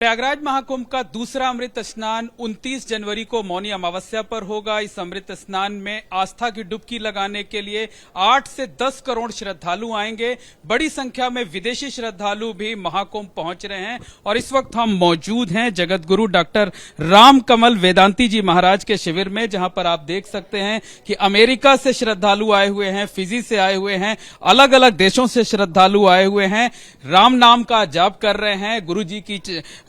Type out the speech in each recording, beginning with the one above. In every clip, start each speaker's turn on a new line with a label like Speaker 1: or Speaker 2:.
Speaker 1: प्रयागराज महाकुंभ का दूसरा अमृत स्नान 29 जनवरी को मौनी अमावस्या पर होगा। इस अमृत स्नान में आस्था की डुबकी लगाने के लिए 8 से 10 करोड़ श्रद्धालु आएंगे। बड़ी संख्या में विदेशी श्रद्धालु भी महाकुंभ पहुंच रहे हैं और इस वक्त हम मौजूद हैं जगत गुरु डॉक्टर राम कमल वेदांती जी महाराज के शिविर में, जहां पर आप देख सकते हैं कि अमेरिका से श्रद्धालु आए हुए हैं, फिजी से आए हुए हैं, अलग अलग देशों से श्रद्धालु आए हुए हैं, राम नाम का जाप कर रहे हैं, गुरु जी की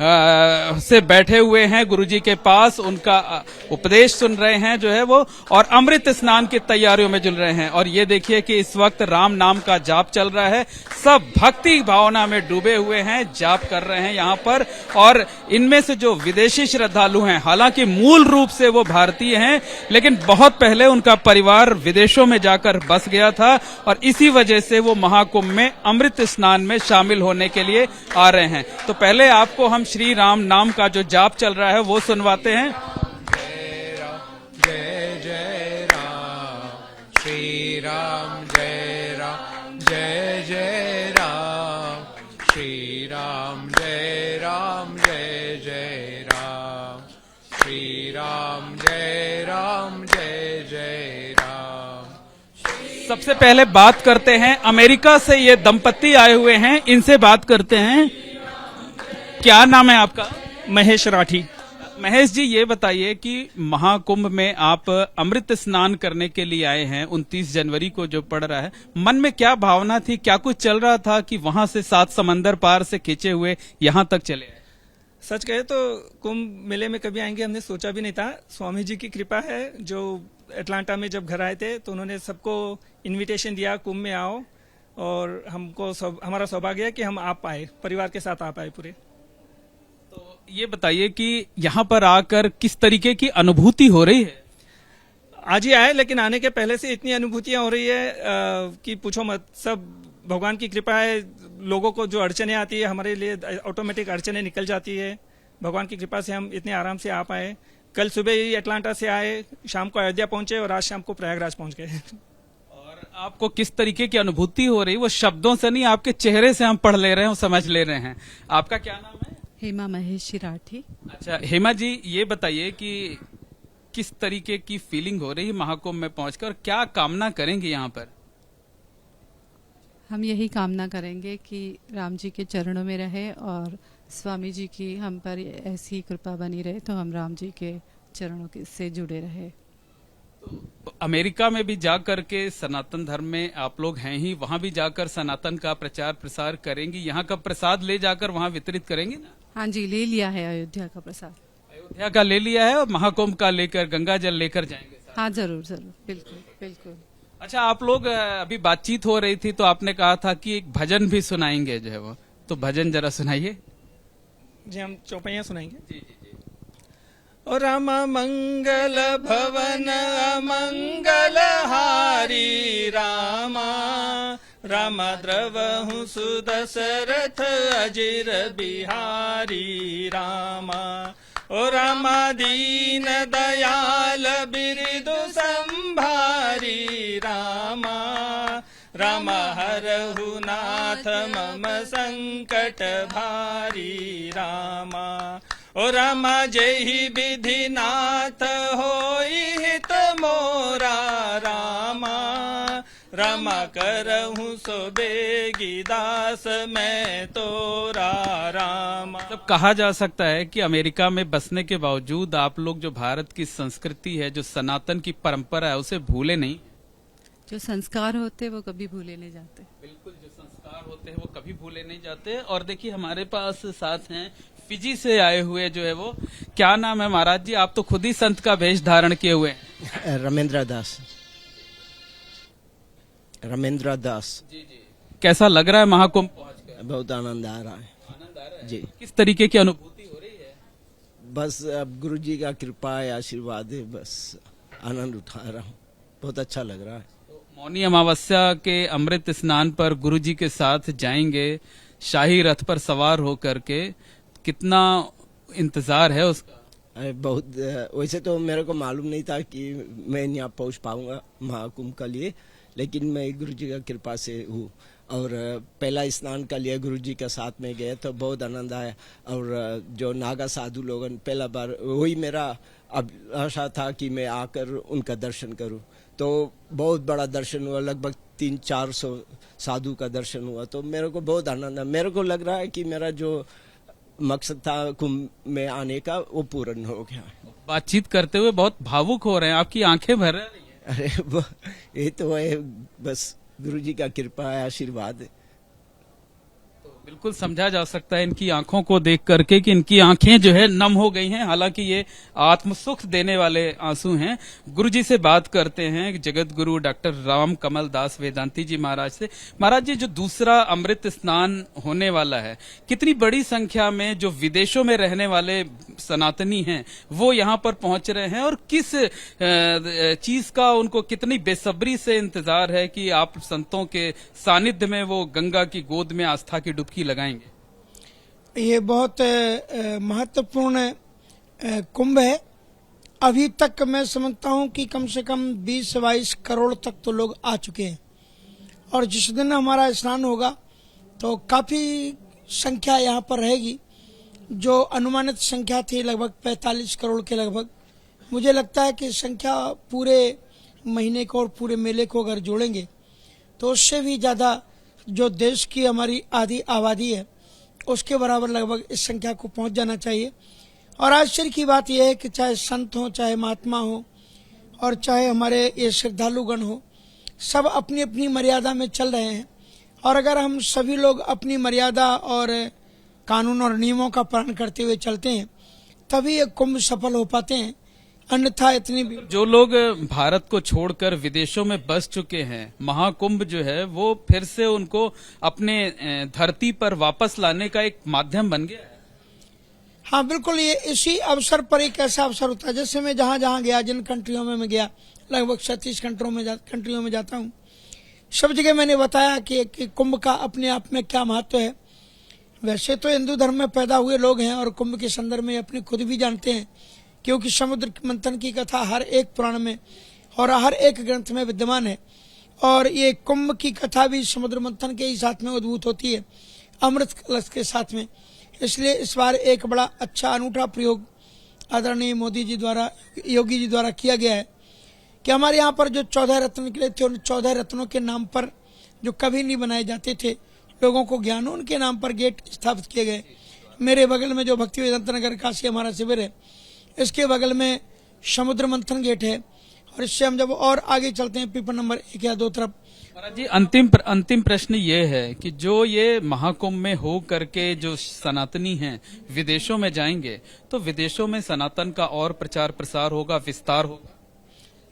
Speaker 1: से बैठे हुए हैं, गुरुजी के पास उनका उपदेश सुन रहे हैं जो है वो, और अमृत स्नान की तैयारियों में जुल रहे हैं। और ये देखिए कि इस वक्त राम नाम का जाप चल रहा है, सब भक्ति भावना में डूबे हुए हैं, जाप कर रहे हैं यहाँ पर। और इनमें से जो विदेशी श्रद्धालु हैं, हालांकि मूल रूप से वो भारतीय हैं, लेकिन बहुत पहले उनका परिवार विदेशों में जाकर बस गया था और इसी वजह से वो महाकुंभ में अमृत स्नान में शामिल होने के लिए आ रहे हैं। तो पहले आपको हम श्री राम नाम का जो जाप चल रहा है वो सुनवाते हैं।
Speaker 2: जय राम जय जय राम, श्री राम जय राम जय जय राम, श्री राम जय राम जय जय राम, श्री राम जय राम जय जय राम।
Speaker 1: सबसे पहले बात करते हैं, अमेरिका से ये दंपत्ति आए हुए हैं, इनसे बात करते हैं। क्या नाम है आपका?
Speaker 3: महेश राठी।
Speaker 1: महेश जी, ये बताइए कि महाकुंभ में आप अमृत स्नान करने के लिए आए हैं, 29 जनवरी को जो पड़ रहा है, मन में क्या भावना थी, क्या कुछ चल रहा था कि वहां से 7 समंदर पार से खींचे हुए यहां तक चले आए?
Speaker 3: सच कहे तो कुंभ मेले में कभी आएंगे हमने सोचा भी नहीं था। स्वामी जी की कृपा है, जो अटलांटा में जब घर आए थे तो उन्होंने सबको इनविटेशन दिया, कुंभ में आओ, और हमको हमारा सौभाग्य है कि हम आ पाए, परिवार के साथ आ पाए पूरे।
Speaker 1: ये बताइए कि यहाँ पर आकर किस तरीके की अनुभूति हो रही है?
Speaker 3: आज ही आए, लेकिन आने के पहले से इतनी अनुभूतियां हो रही है कि पूछो मत। सब भगवान की कृपा है। लोगों को जो अड़चने आती है हमारे लिए ऑटोमेटिक अड़चने निकल जाती है। भगवान की कृपा से हम इतने आराम से आ पाए। कल सुबह ही अटलांटा से आए, शाम को अयोध्या पहुंचे और आज शाम को प्रयागराज पहुंच गए।
Speaker 1: और आपको किस तरीके की अनुभूति हो रही है? वो शब्दों से नहीं, आपके चेहरे से हम पढ़ ले रहे हैं, समझ ले रहे हैं। आपका क्या नाम है?
Speaker 4: हेमा महेश राठी।
Speaker 1: अच्छा हेमा जी, ये बताइए कि किस तरीके की फीलिंग हो रही है महाकुंभ में पहुंचकर, क्या कामना करेंगे यहाँ पर?
Speaker 4: हम यही कामना करेंगे कि राम जी के चरणों में रहे और स्वामी जी की हम पर ऐसी कृपा बनी रहे, तो हम राम जी के चरणों से जुड़े रहे।
Speaker 1: तो अमेरिका में भी जाकर के सनातन धर्म में आप लोग हैं ही, वहां भी जाकर सनातन का प्रचार प्रसार करेंगे, यहाँ का प्रसाद ले जाकर वहां वितरित करेंगे ना?
Speaker 4: हाँ जी, ले लिया है अयोध्या का प्रसाद।
Speaker 1: अयोध्या का ले लिया है और महाकुंभ का लेकर, गंगा जल लेकर जाएंगे?
Speaker 4: हाँ जरूर जरूर, बिल्कुल बिल्कुल।
Speaker 1: अच्छा, आप लोग अभी बातचीत हो रही थी तो आपने कहा था कि एक भजन भी सुनाएंगे जो है वो, तो भजन जरा सुनाइए।
Speaker 3: जी, हम चौपाइयां सुनाएंगे।
Speaker 1: जी जी जी।
Speaker 3: और राम मंगल भवन मंगल हारी रामा, राम द्रवहु सुदशरथ अजिर बिहारी रामा। ओ रामा दीन दयाल बिरदु संभारी रामा, राम हरहु नाथ मम संकट भारी रामा। ओ रामा जय विधि नाथ होई हित मोरा रामा, रामा करहूँ सो बेगी दास मैं तोरा रामा।
Speaker 1: मतलब कहा जा सकता है कि अमेरिका में बसने के बावजूद आप लोग जो भारत की संस्कृति है, जो सनातन की परंपरा है, उसे भूले नहीं।
Speaker 4: जो संस्कार होते वो कभी भूले नहीं जाते।
Speaker 1: बिल्कुल, जो संस्कार होते हैं वो कभी भूले नहीं जाते। और देखिए हमारे पास साथ हैं फिजी से आए हुए जो है वो, क्या नाम है महाराज जी? आप तो खुद ही संत का वेश धारण किए हुए हैं।
Speaker 5: रमेंद्र दास। रमेंद्र दास।
Speaker 1: जी जी। कैसा लग रहा है महाकुंभ पहुंचकर?
Speaker 5: बहुत आनंद आ रहा है।
Speaker 1: आनंद आ रहा है
Speaker 5: जी।
Speaker 1: किस तरीके की अनुभूति हो रही है?
Speaker 5: बस अब गुरु जी का कृपा है, आशीर्वाद है, बस आनंद उठा रहा हूँ। बहुत अच्छा लग रहा है।
Speaker 1: तो मौनी अमावस्या के अमृत स्नान पर गुरु जी के साथ जाएंगे, शाही रथ पर सवार होकर के, कितना इंतजार है उसका?
Speaker 5: बहुत। वैसे तो मेरे को मालूम नहीं था कि मैं यहाँ पहुँच पाऊंगा महाकुंभ के लिए, लेकिन मैं गुरु जी का कृपा से हूँ। और पहला स्नान का लिया गुरु जी के साथ में गए तो बहुत आनंद आया। और जो नागा साधु लोगों पहला बार वही मेरा अभिलाषा था कि मैं आकर उनका दर्शन करूं, तो बहुत बड़ा दर्शन हुआ, लगभग 300-400 साधु का दर्शन हुआ। तो मेरे को बहुत आनंद है, मेरे को लग रहा है कि मेरा जो मकसद था कुंभ में आने का वो पूर्ण हो गया।
Speaker 1: बातचीत करते हुए बहुत भावुक हो रहे हैं, आपकी आंखें भर रही हैं।
Speaker 5: अरे ये तो है, बस गुरु जी का कृपा है, आशीर्वाद है।
Speaker 1: बिल्कुल समझा जा सकता है इनकी आंखों को देख करके कि इनकी आंखें जो है नम हो गई हैं, हालांकि ये आत्मसुख देने वाले आंसू हैं। गुरुजी से बात करते हैं, जगत गुरु डॉक्टर राम कमल दास वेदांती जी महाराज से। महाराज जी, जो दूसरा अमृत स्नान होने वाला है, कितनी बड़ी संख्या में जो विदेशों में रहने वाले सनातनी हैं वो यहाँ पर पहुंच रहे हैं, और किस चीज का उनको कितनी बेसब्री से इंतजार है कि आप संतों के सानिध्य में वो गंगा की गोद में आस्था की डुबकी लगाएंगे?
Speaker 6: ये बहुत महत्वपूर्ण कुंभ है। अभी तक मैं समझता हूँ कि कम से कम 20-22 करोड़ तक तो लोग आ चुके हैं, और जिस दिन हमारा स्नान होगा तो काफी संख्या यहाँ पर रहेगी। जो अनुमानित संख्या थी लगभग 45 करोड़ के लगभग, मुझे लगता है कि संख्या पूरे महीने को और पूरे मेले को अगर जोड़ेंगे तो उससे भी ज्यादा जो देश की हमारी आधी आबादी है उसके बराबर लगभग इस संख्या को पहुंच जाना चाहिए। और आश्चर्य की बात यह है कि चाहे संत हो, चाहे महात्मा हो, और चाहे हमारे ये श्रद्धालुगण हो, सब अपनी अपनी मर्यादा में चल रहे हैं। और अगर हम सभी लोग अपनी मर्यादा और कानून और नियमों का पालन करते हुए चलते हैं तभी ये कुंभ सफल हो पाते हैं, अन्यथा इतनी भी।
Speaker 1: जो लोग भारत को छोड़कर विदेशों में बस चुके हैं, महाकुंभ जो है वो फिर से उनको अपने धरती पर वापस लाने का एक माध्यम बन गया है।
Speaker 6: हाँ बिल्कुल, ये इसी अवसर पर एक ऐसा अवसर होता है। जैसे मैं जहाँ जहाँ गया, जिन कंट्रियों में मैं गया, लगभग 37 कंट्रियों में जाता हूँ, सब जगह मैंने बताया कि कुंभ का अपने आप में क्या महत्व है। वैसे तो हिंदू धर्म में पैदा हुए लोग हैं और कुंभ के संदर्भ में अपने खुद भी जानते हैं, क्योंकि समुद्र मंथन की कथा हर एक पुराण में और हर एक ग्रंथ में विद्यमान है। और ये कुंभ की कथा भी समुद्र मंथन के ही साथ में उद्भूत होती है, अमृत कलश के साथ में। इसलिए इस बार एक बड़ा अच्छा अनूठा प्रयोग आदरणीय मोदी जी द्वारा, योगी जी द्वारा किया गया है कि हमारे यहाँ पर जो 14 रत्न निकले थे, उन 14 रत्नों के नाम पर जो कभी नहीं बनाए जाते थे, लोगों को ज्ञान हो, उनके नाम पर गेट स्थापित किए गए। मेरे बगल में जो भक्ति वेदांत नगर काशी हमारा शिविर है, इसके बगल में समुद्र मंथन गेट है। और इससे हम जब और आगे चलते हैं पीपल नंबर 1 या 2 तरफ।
Speaker 1: महाराज जी, अंतिम प्रश्न ये है कि जो ये महाकुंभ में हो करके जो सनातनी हैं विदेशों में जाएंगे, तो विदेशों में सनातन का और प्रचार प्रसार होगा, विस्तार होगा?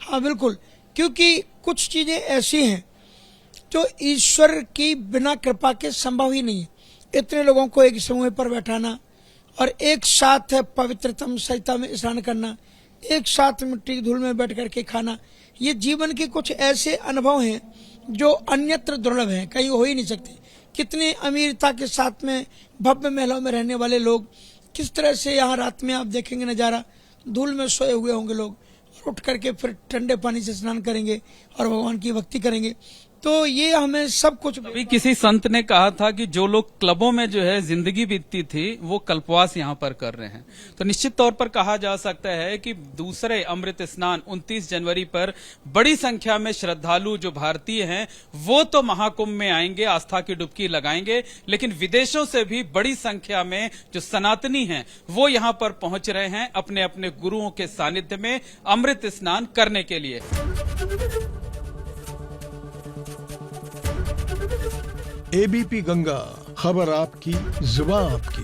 Speaker 6: हाँ बिल्कुल, क्योंकि कुछ चीजें ऐसी हैं जो ईश्वर की बिना कृपा के संभव ही नहीं है। इतने लोगों को एक समूह पर बैठाना और एक साथ पवित्रतम सरिता में स्नान करना, एक साथ मिट्टी की धूल में बैठ करके खाना, ये जीवन के कुछ ऐसे अनुभव हैं जो अन्यत्र दुर्लभ हैं, कहीं हो ही नहीं सकते। कितनी अमीरता के साथ में भव्य महलों में रहने वाले लोग, किस तरह से यहाँ रात में आप देखेंगे नजारा, धूल में सोए हुए होंगे लोग, उठ करके फिर ठंडे पानी से स्नान करेंगे और भगवान की भक्ति करेंगे। तो ये हमें सब कुछ।
Speaker 1: अभी किसी संत ने कहा था कि जो लोग क्लबों में जो है जिंदगी बीतती थी वो कल्पवास यहाँ पर कर रहे हैं। तो निश्चित तौर पर कहा जा सकता है कि दूसरे अमृत स्नान 29 जनवरी पर बड़ी संख्या में श्रद्धालु जो भारतीय हैं वो तो महाकुंभ में आएंगे, आस्था की डुबकी लगाएंगे, लेकिन विदेशों से भी बड़ी संख्या में जो सनातनी हैं वो यहाँ पर पहुंच रहे हैं अपने अपने गुरुओं के सानिध्य में अमृत स्नान करने के लिए।
Speaker 7: एबीपी गंगा, खबर आपकी, जुबान आपकी।